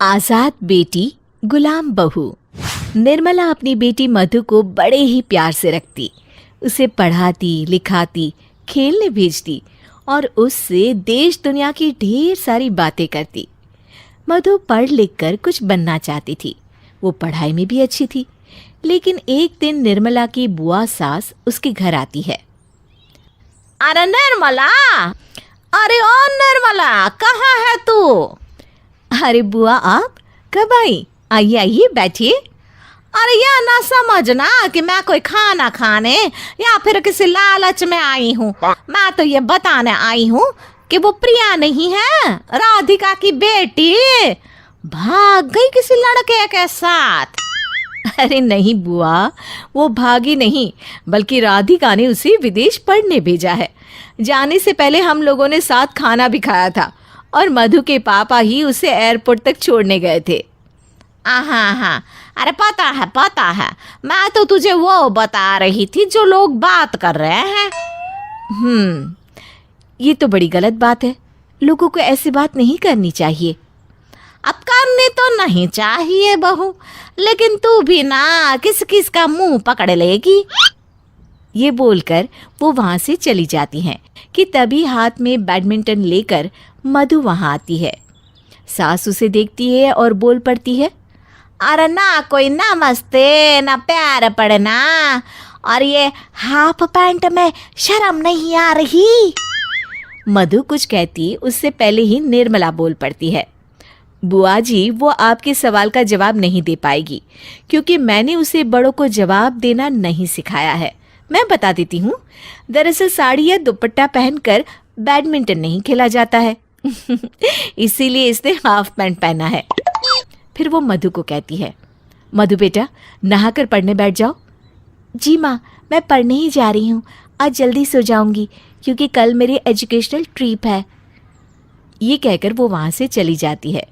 आजाद बेटी गुलाम बहू। निर्मला अपनी बेटी मधु को बड़े ही प्यार से रखती, उसे पढ़ाती लिखाती, खेलने भेजती और उससे देश दुनिया की ढेर सारी बातें करती। मधु पढ़ लिख कर कुछ बनना चाहती थी, वो पढ़ाई में भी अच्छी थी। लेकिन एक दिन निर्मला की बुआ सास उसके घर आती है। अरे निर्मला, अरे ओ निर्मला, कहाँ है तू? अरे बुआ, आप कब आई? आइए आइए बैठिए। अरे यह ना समझना कि मैं कोई खाना खाने या फिर किसी लालच में आई हूँ। मैं तो ये बताने आई हूँ कि वो प्रिया नहीं है, राधिका की बेटी, भाग गई किसी लड़के के साथ। अरे नहीं बुआ, वो भागी नहीं, बल्कि राधिका ने उसे विदेश पढ़ने भेजा है। जाने से पहले हम लोगों ने साथ खाना भी खाया था और मधु के पापा ही उसे एयरपोर्ट तक छोड़ने गए थे। हाँ, अरे पता है, मैं तो तुझे वो बता रही थी जो लोग बात कर रहे हैं। ये तो बड़ी गलत बात है, लोगों को ऐसी बात नहीं करनी चाहिए। अब करनी तो नहीं चाहिए बहू, लेकिन तू भी ना किस किस का मुंह पकड़ लेगी। ये बोलकर वो वहां से चली जाती हैं कि तभी हाथ में बैडमिंटन लेकर मधु वहां आती है। सास उसे देखती है और बोल पड़ती है, अरे ना कोई नमस्ते ना प्यार पड़ना, और ये हाफ पैंट में शर्म नहीं आ रही। मधु कुछ कहती उससे पहले ही निर्मला बोल पड़ती है, बुआ जी, वो आपके सवाल का जवाब नहीं दे पाएगी क्योंकि मैंने उसे बड़ों को जवाब देना नहीं सिखाया है। मैं बता देती हूँ, दरअसल साड़ी या दुपट्टा पहनकर बैडमिंटन नहीं खेला जाता है इसीलिए इसने हाफ पैंट पहना है। फिर वो मधु को कहती है, मधु बेटा, नहाकर पढ़ने बैठ जाओ। जी माँ, मैं पढ़ने ही जा रही हूँ, आज जल्दी सो जाऊंगी क्योंकि कल मेरी एजुकेशनल ट्रिप है। ये कहकर वो वहाँ से चली जाती है।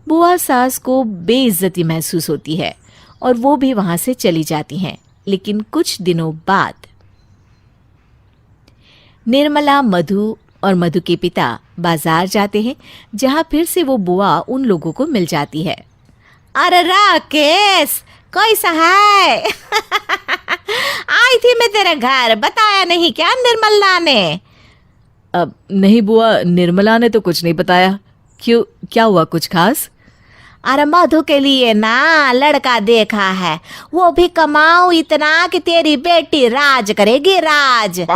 बुआ सास को बेइज्जती महसूस होती है और वो भी वहाँ से चली जाती हैं। लेकिन कुछ दिनों बाद निर्मला, मधु और मधु के पिता बाजार जाते हैं, जहाँ फिर से वो बुआ उन लोगों को मिल जाती है। अरे राकेश, कैसा है? आई थी मैं तेरे घर, बताया नहीं क्या निर्मला ने? अब नहीं बुआ, निर्मला ने तो कुछ नहीं बताया। क्यों, क्या हुआ कुछ खास? अरे मधु के लिए ना लड़का देखा है, वो भी कमाऊ इतना कि तेरी बेटी राज करेगी, राज।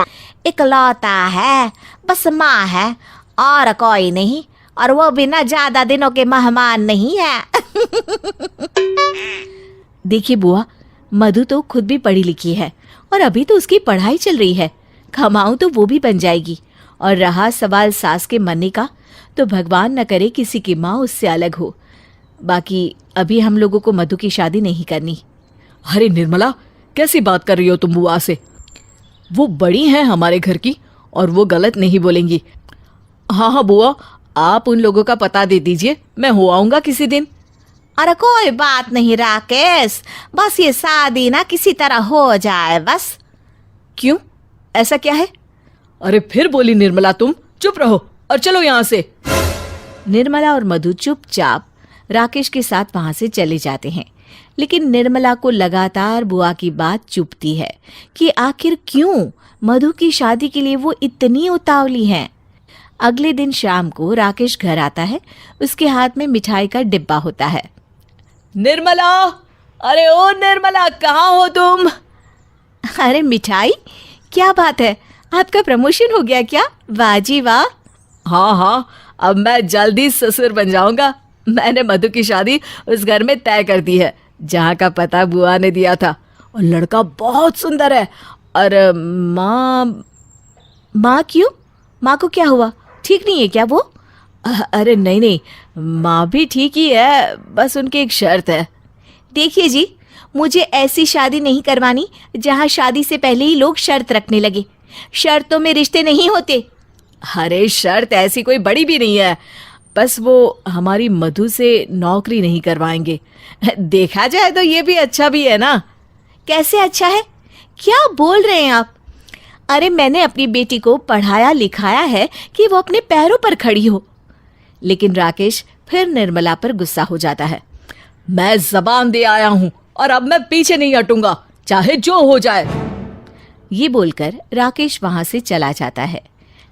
इकलौता है, बस माँ है और कोई नहीं, और वो भी ना ज्यादा दिनों के मेहमान नहीं है देखिए बुआ, मधु तो खुद भी पढ़ी लिखी है और अभी तो उसकी पढ़ाई चल रही है, कमाऊ तो वो भी बन जाएगी। और रहा सवाल सास के मरने का, तो भगवान न करे किसी की माँ उससे अलग हो। बाकी अभी हम लोगों को मधु की शादी नहीं करनी। अरे निर्मला, कैसी बात कर रही हो तुम बुआ से? वो बड़ी हैं हमारे घर की और वो गलत नहीं बोलेंगी। हाँ बुआ, आप उन लोगों का पता दे दीजिए, मैं हो आऊँगा किसी दिन। अरे कोई बात नहीं राकेश, बस ये शादी ना किसी तरह हो जाए बस। क्यों, ऐसा क्या है? अरे फिर बोली निर्मला, तुम चुप रहो और चलो यहाँ से। निर्मला और मधु चुपचाप राकेश के साथ वहां से चले जाते हैं। लेकिन निर्मला को लगातार बुआ की बात चुभती है कि आखिर क्यों मधु की शादी के लिए वो इतनी उतावली हैं। अगले दिन शाम को राकेश घर आता है, उसके हाथ में मिठाई का डिब्बा होता है। निर्मला, अरे ओ निर्मला, कहाँ हो तुम? अरे मिठाई, क्या बात है, आपका प्रमोशन हो गया क्या? वाह जी वाह। हाँ, अब मैं जल्दी ससुर बन जाऊंगा। मैंने मधु की शादी उस घर में तय कर दी है जहाँ का पता बुआ ने दिया था, और लड़का बहुत सुंदर है। और माँ क्यों? माँ को क्या हुआ? ठीक नहीं है क्या वो? अरे नहीं, माँ भी ठीक ही है, बस उनकी एक शर्त है। देखिए जी, मुझे ऐसी शादी नहीं करवानी जहाँ शादी से पहले ही लोग शर्त रखने लगे। शर्तों में रिश्ते नहीं होते। अरे शर्त ऐसी कोई बड़ी भी नहीं है, बस वो हमारी मधु से नौकरी नहीं करवाएंगे। देखा जाए तो ये भी अच्छा भी है ना। कैसे अच्छा है? क्या बोल रहे हैं आप? अरे मैंने अपनी बेटी को पढ़ाया लिखाया है कि वो अपने पैरों पर खड़ी हो। लेकिन राकेश फिर निर्मला पर गुस्सा हो जाता है। मैं जबान दे आया हूं और अब मैं पीछे नहीं हटूंगा, चाहे जो हो जाए। ये बोलकर राकेश वहां से चला जाता है,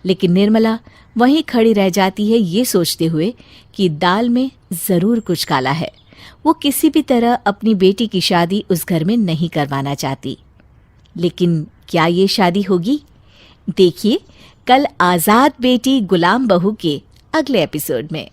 लेकिन निर्मला वहीं खड़ी रह जाती है, ये सोचते हुए कि दाल में जरूर कुछ काला है। वो किसी भी तरह अपनी बेटी की शादी उस घर में नहीं करवाना चाहती। लेकिन क्या ये शादी होगी? देखिए कल आजाद बेटी गुलाम बहू के अगले एपिसोड में।